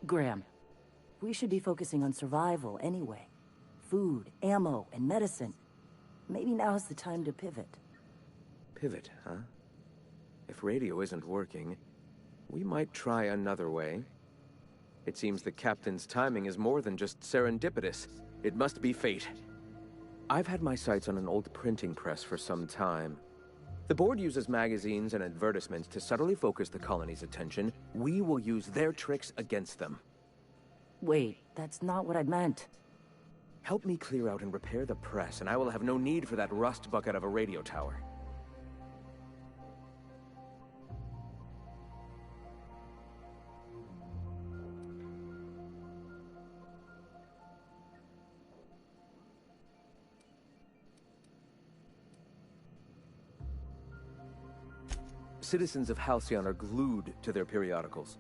[SPEAKER 22] Graham, we should be focusing on survival anyway. Food, ammo, and medicine. Maybe now's the time to pivot.
[SPEAKER 1] Pivot, huh? If radio isn't working, we might try another way. It seems the captain's timing is more than just serendipitous. It must be fate. I've had my sights on an old printing press for some time. The board uses magazines and advertisements to subtly focus the colony's attention. We will use their tricks against them.
[SPEAKER 22] Wait, that's not what I meant.
[SPEAKER 1] Help me clear out and repair the press, and I will have no need for that rust bucket of a radio tower. Citizens of Halcyon are glued to their periodicals.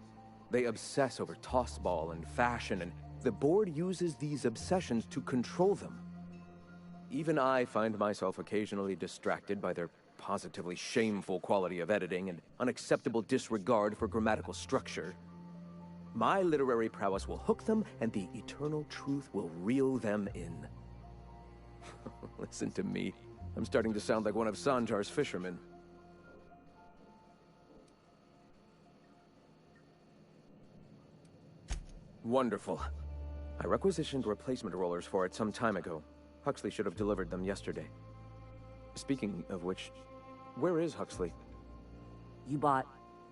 [SPEAKER 1] They obsess over tossball and fashion, and the board uses these obsessions to control them. Even I find myself occasionally distracted by their positively shameful quality of editing and unacceptable disregard for grammatical structure. My literary prowess will hook them, and the eternal truth will reel them in. Listen to me. I'm starting to sound like one of Sanjar's fishermen. Wonderful. I requisitioned replacement rollers for it some time ago. Huxley should have delivered them yesterday. Speaking of which, where is Huxley?
[SPEAKER 22] You bought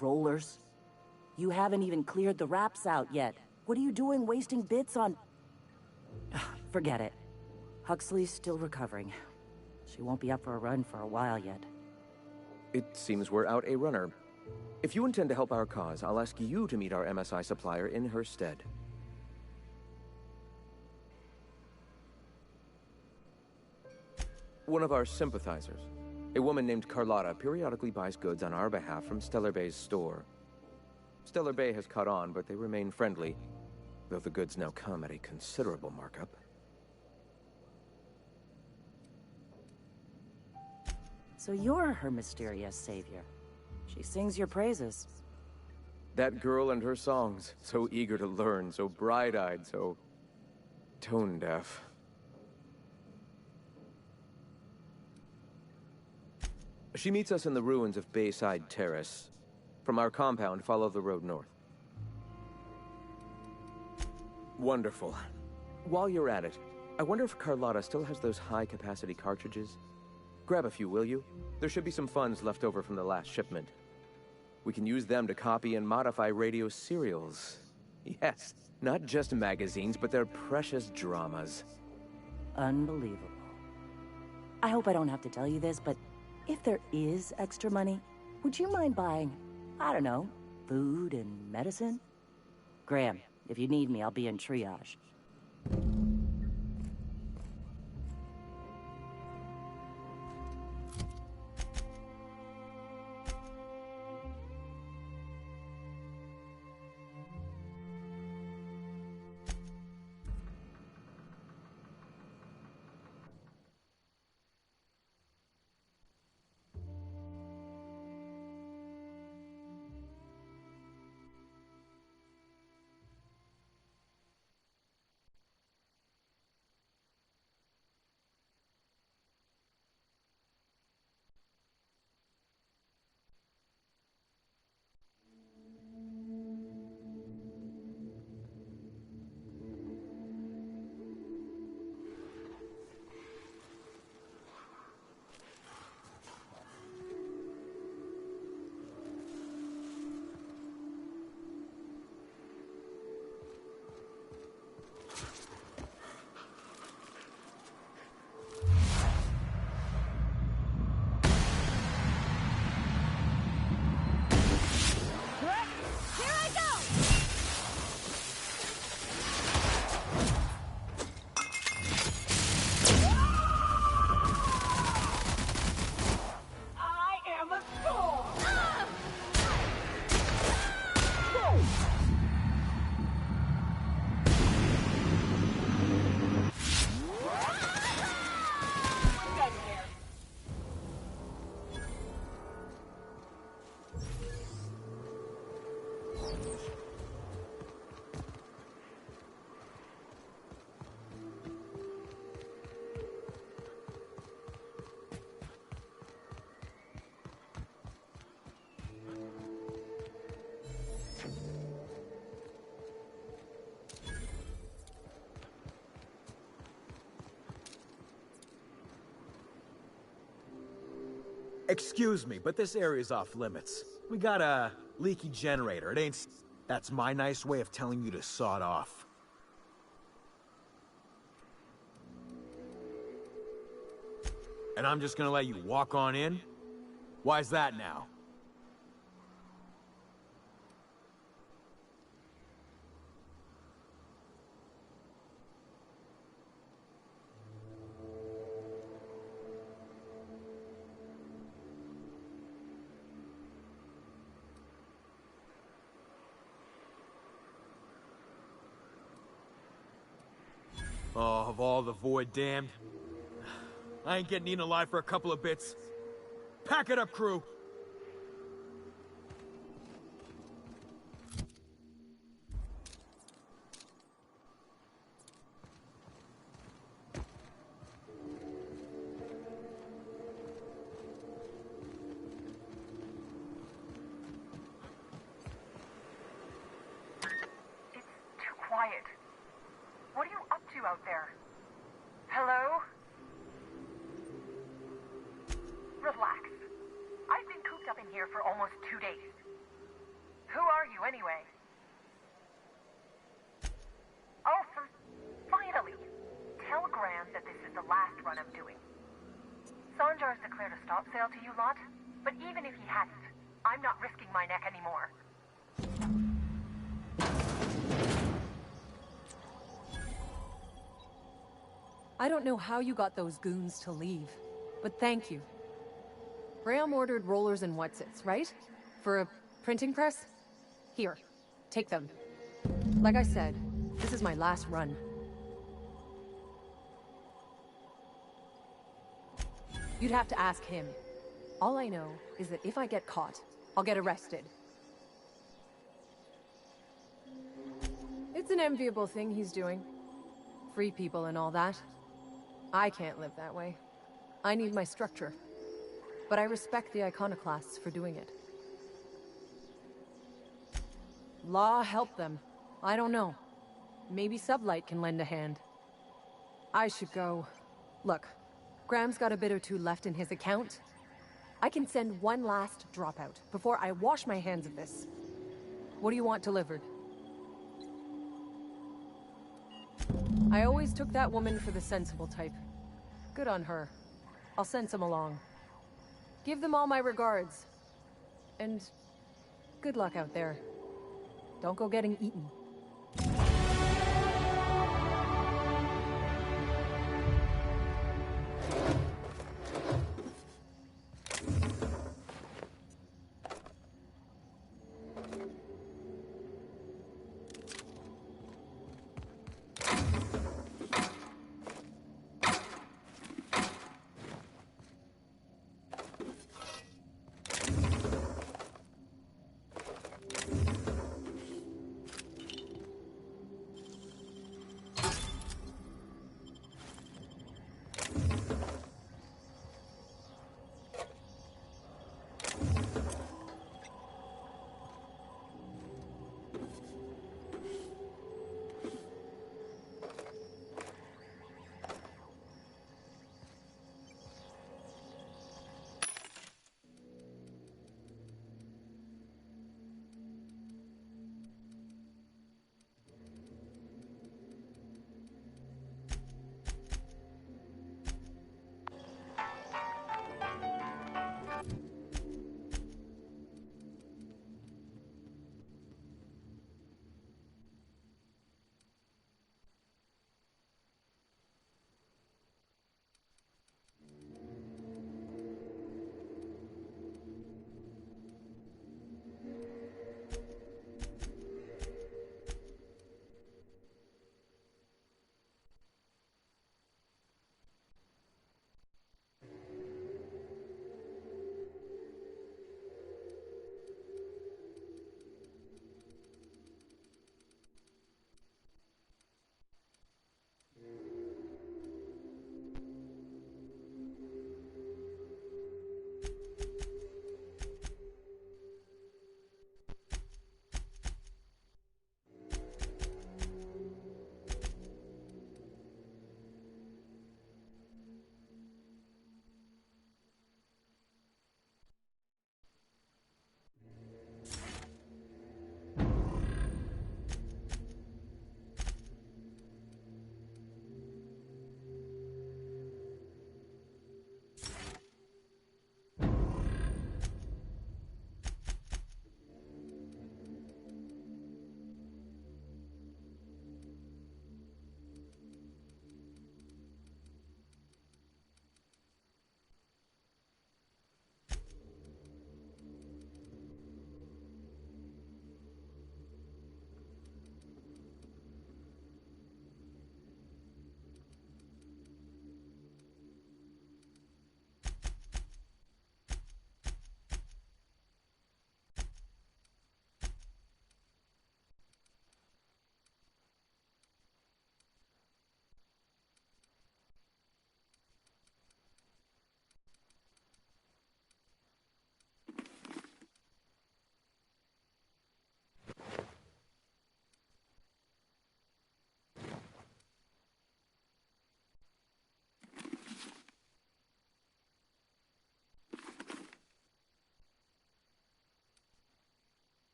[SPEAKER 22] rollers? You haven't even cleared the wraps out yet. What are you doing wasting bits on... Forget it. Huxley's still recovering. She won't be up for a run for a while yet.
[SPEAKER 1] It seems we're out a runner. If you intend to help our cause, I'll ask you to meet our MSI supplier in her stead. One of our sympathizers, a woman named Carlotta, periodically buys goods on our behalf from Stellar Bay's store. Stellar Bay has caught on, but they remain friendly, though the goods now come at a considerable markup.
[SPEAKER 22] So you're her mysterious savior. She sings your praises.
[SPEAKER 1] That girl and her songs, so eager to learn, so bright-eyed, so tone-deaf. She meets us in the ruins of Bayside Terrace. From our compound, follow the road north. Wonderful. While you're at it, I wonder if Carlotta still has those high-capacity cartridges? Grab a few, will you? There should be some funds left over from the last shipment. We can use them to copy and modify radio serials. Yes, not just magazines, but their precious dramas.
[SPEAKER 22] Unbelievable. I hope I don't have to tell you this, but if there is extra money, would you mind buying, I don't know, food and medicine? Graham, if you need me, I'll be in triage.
[SPEAKER 2] Excuse me, but this area's off limits. We got a leaky generator. It ain't... That's my nice way of telling you to sod off. And I'm just gonna let you walk on in? Why's that now? Oh, of all the void damned. I ain't getting eaten alive for a couple of bits. Pack it up, crew!
[SPEAKER 14] Quiet. What are you up to out there? Hello? Relax. I've been cooped up in here for almost 2 days. Who are you, anyway? Oh, finally! Tell Graham that this is the last run I'm doing. Sanjar's declared a stop sale to you lot, but even if he hadn't, I'm not risking my neck anymore.
[SPEAKER 4] I don't know how you got those goons to leave, but thank you. Graham ordered rollers and whatsits, right? For a printing press? Here, take them. Like I said, this is my last run. You'd have to ask him. All I know is that if I get caught, I'll get arrested. It's an enviable thing he's doing. Free people and all that. I can't live that way. I need my structure. But I respect the iconoclasts for doing it. Law help them. I don't know. Maybe Sublight can lend a hand. I should go. Look, Graham's got a bit or two left in his account. I can send one last dropout before I wash my hands of this. What do you want delivered? I always took that woman for the sensible type. Good on her. I'll send some along. Give them all my regards. And good luck out there. Don't go getting eaten.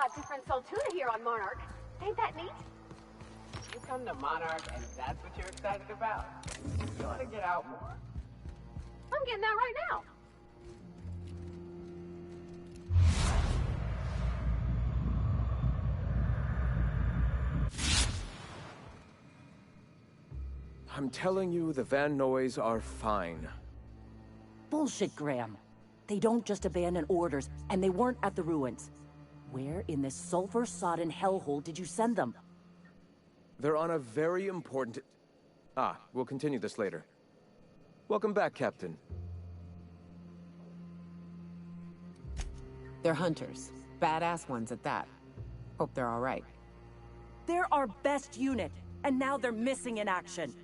[SPEAKER 6] lot different Saltuna here on Monarch. Ain't that neat?
[SPEAKER 3] You come to Monarch and that's what you're excited about? You ought to get out more.
[SPEAKER 6] I'm getting that right now.
[SPEAKER 1] I'm telling you, the Van Noys are fine.
[SPEAKER 22] Bullshit, Graham. They don't just abandon orders, and they weren't at the ruins. Where in this sulfur-sodden hellhole did you send them?
[SPEAKER 1] They're on a very important... we'll continue this later. Welcome back, Captain.
[SPEAKER 5] They're hunters. Badass ones at that. Hope they're all right.
[SPEAKER 22] They're our best unit, and now they're missing in action.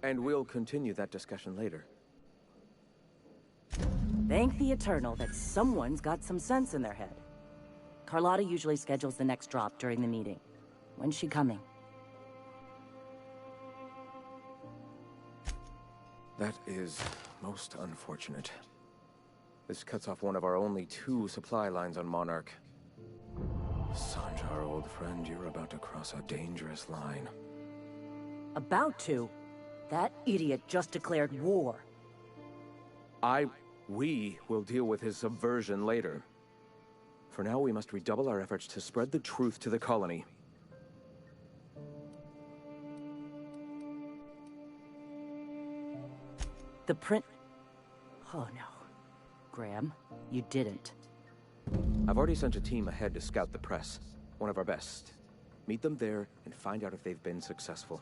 [SPEAKER 1] And we'll continue that discussion later.
[SPEAKER 22] Thank the Eternal that someone's got some sense in their head. Carlotta usually schedules the next drop during the meeting. When's she coming?
[SPEAKER 1] That is most unfortunate. This cuts off one of our only 2 supply lines on Monarch. Sanjar, old friend, you're about to cross a dangerous line.
[SPEAKER 22] About to? That idiot just declared war.
[SPEAKER 1] We will deal with his subversion later. For now, we must redouble our efforts to spread the truth to the colony.
[SPEAKER 22] The print... Oh no. Graham, you didn't.
[SPEAKER 1] I've already sent a team ahead to scout the press. One of our best. Meet them there and find out if they've been successful.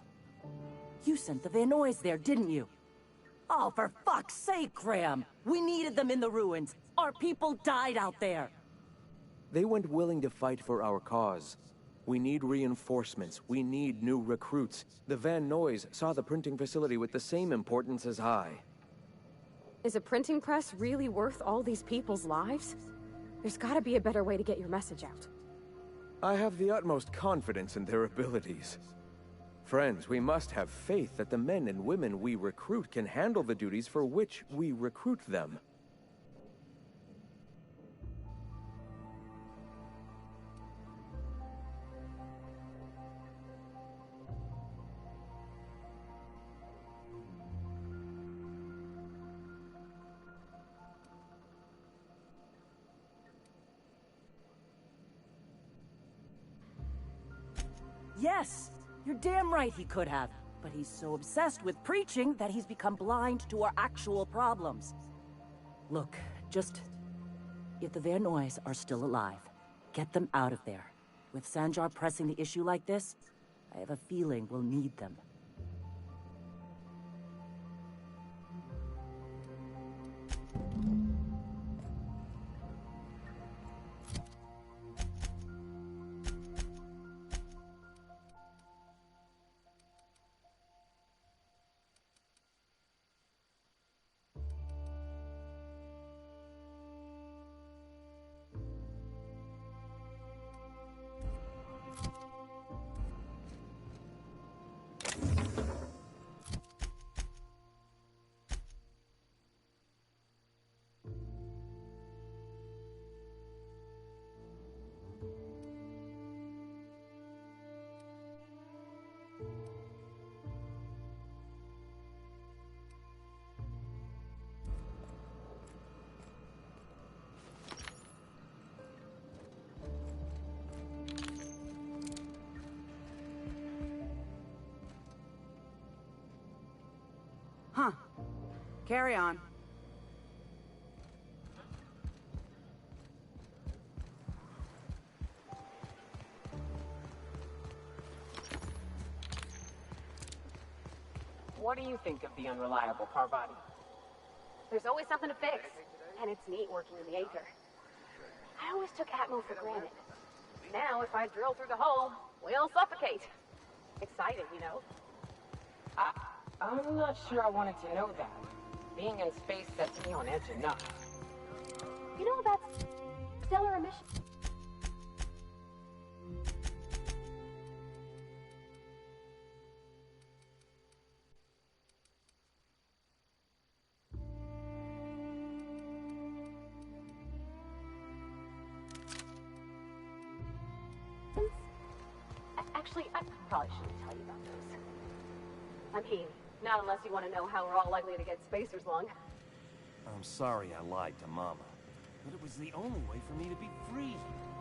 [SPEAKER 22] You sent the Van Noys there, didn't you? Oh, for fuck's sake, Graham! We needed them in the ruins. Our people died out there.
[SPEAKER 1] They went willing to fight for our cause. We need reinforcements. We need new recruits. The Van Noys saw the printing facility with the same importance as I.
[SPEAKER 6] Is a printing press really worth all these people's lives? There's gotta be a better way to get your message out.
[SPEAKER 1] I have the utmost confidence in their abilities. Friends, we must have faith that the men and women we recruit can handle the duties for which we recruit them.
[SPEAKER 22] Yes! You're damn right he could have. But he's so obsessed with preaching that he's become blind to our actual problems. Look, just... if the Van Noys are still alive, get them out of there. With Sanjar pressing the issue like this, I have a feeling we'll need them.
[SPEAKER 7] Huh. Carry on.
[SPEAKER 3] What do you think of the unreliable Parvati?
[SPEAKER 6] There's always something to fix. And it's neat working in the Aether. I always took Atmo for granted. Now, if I drill through the hole, we'll suffocate. Exciting, you know?
[SPEAKER 3] I'm not sure I wanted to know that. Being in space sets me on edge enough.
[SPEAKER 6] You know, that's stellar emission. Actually, I probably shouldn't tell you about those. I mean, not unless you want to know how we're all likely to get spacers lung.
[SPEAKER 19] I'm sorry I lied to Mama, but it was the only way for me to be free here.